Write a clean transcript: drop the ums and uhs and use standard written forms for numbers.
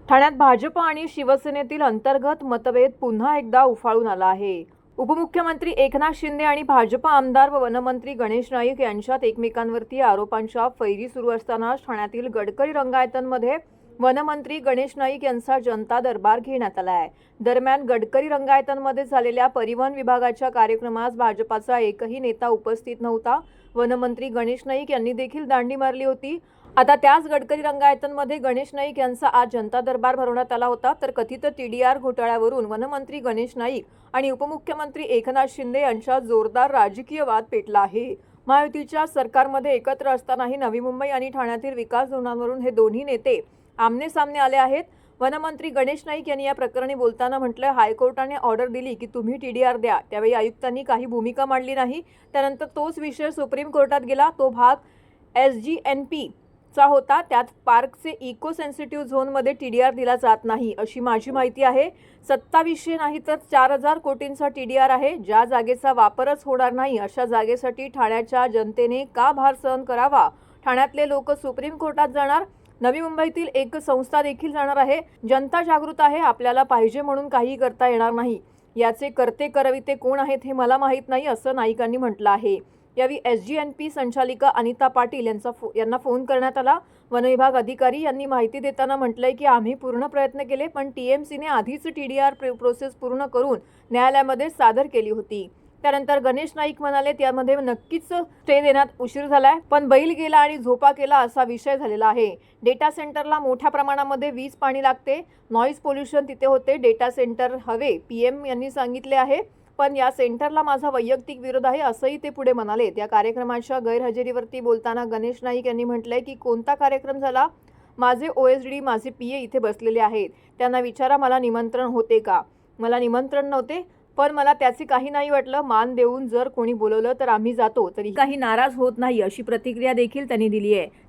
ठाण्यात भाजप आणि शिवसेनेतील अंतर्गत मतभेद पुन्हा एकदा उफाळून आला आहे। उपमुख्यमंत्री एकनाथ शिंदे आणि भाजप आमदार व वनमंत्री गणेश नाईक यांच्यात एकमेकांवरती आरोपांच्या फैरी सुरू असताना ठाण्यातील गडकरी रंगायतांमध्ये वनमंत्री गणेश नाईक यांचा जनता दरबार घेण्यात आला आहे। दरम्यान गडकरी रंगायतांमध्ये झालेल्या परिवहन विभागाच्या कार्यक्रमास भाजपाचा एकही नेता उपस्थित नव्हता। वनमंत्री गणेश नाईक यांनी देखील दांडी मारली होती। आता त्याच गडकरी रंगायतांमध्ये गणेश नाईक यांचा आज जनता दरबार भरवण्यात आला होता। तर कथित टीडीआर घोटाळ्यावरून वनमंत्री गणेश नाईक आणि उपमुख्यमंत्री एकनाथ शिंदे यांच्यात जोरदार राजकीय वाद पेटला आहे। महायुतीच्या सरकारमध्ये एकत्र असतानाही नवी मुंबई आणि ठाण्यातील विकास धोरणांवरून हे दोन्ही नेते आमने सामने आले आहेत। वनमंत्री गणेश नाईक यांनी या प्रकरणी बोलताना म्हटलं, हायकोर्टाने ऑर्डर दिली की तुम्ही टीडीआर द्या, त्यावेळी आयुक्तांनी काही भूमिका मांडली नाही। त्यानंतर तोच विषय सुप्रीम कोर्टात गेला। तो भाग SGNP चा होता। त्यात पार्कचे इको सेन्सिटिव्ह झोनमध्ये टीडीआर दिला जात नाही अशी माझी माहिती आहे। 2700 नाही तर 4000 कोटींचा टीडीआर आहे। ज्या जागेचा वापरच होणार नाही अशा जागेसाठी ठाण्याच्या जनतेने का भार सहन करावा? ठाण्यातले लोक सुप्रीम कोर्टात जाणार, नवी मुंबईतील एक संस्था देखील जाणार आहे। जनता जागृत आहे, आपल्याला पाहिजे म्हणून काही करता येणार नाही। याचे करते करविते कोण आहेत हे मला माहीत नाही असं नाईकांनी म्हटलं आहे। यावेळी SGNP संचालिका अनिता पाटील यांना फोन करण्यात आला। वनविभाग अधिकारी यांनी माहिती देताना म्हटलंय की आम्ही पूर्ण प्रयत्न केले, पण TMCने आधीच टीडीआर प्रोसेस पूर्ण करून न्यायालयामध्ये सादर केली होती। त्यानंतर गणेश नाईक म्हणाले, त्यामध्ये नक्कीच स्टे देण्यात उशीर झालाय, पण बैल गेला आणि झोपा केला असा विषय झालेला आहे। डेटा सेंटरला मोठ्या प्रमाणामध्ये वीज पाणी लागते, नॉईज पोल्युशन तिथे होते। डेटा सेंटर हवे PM यांनी सांगितले आहे, पण या सेंटरला माझा वैयक्तिक विरोध आहे असंही ते पुढे म्हणाले। त्या कार्यक्रमाच्या गैरहजेरीवरती बोलताना गणेश नाईक यांनी म्हटलंय की कोणता कार्यक्रम झाला? माझे OSD माझे PA इथे बसलेले आहेत, त्यांना विचारा मला निमंत्रण होते का? मला निमंत्रण नव्हते, पण मला त्याचे काही नाही वाटलं। मान देऊन जर कोणी बोलवलं तर आम्ही जातो, तरी काही नाराज होत नाही अशी प्रतिक्रिया देखील त्यांनी दिली आहे।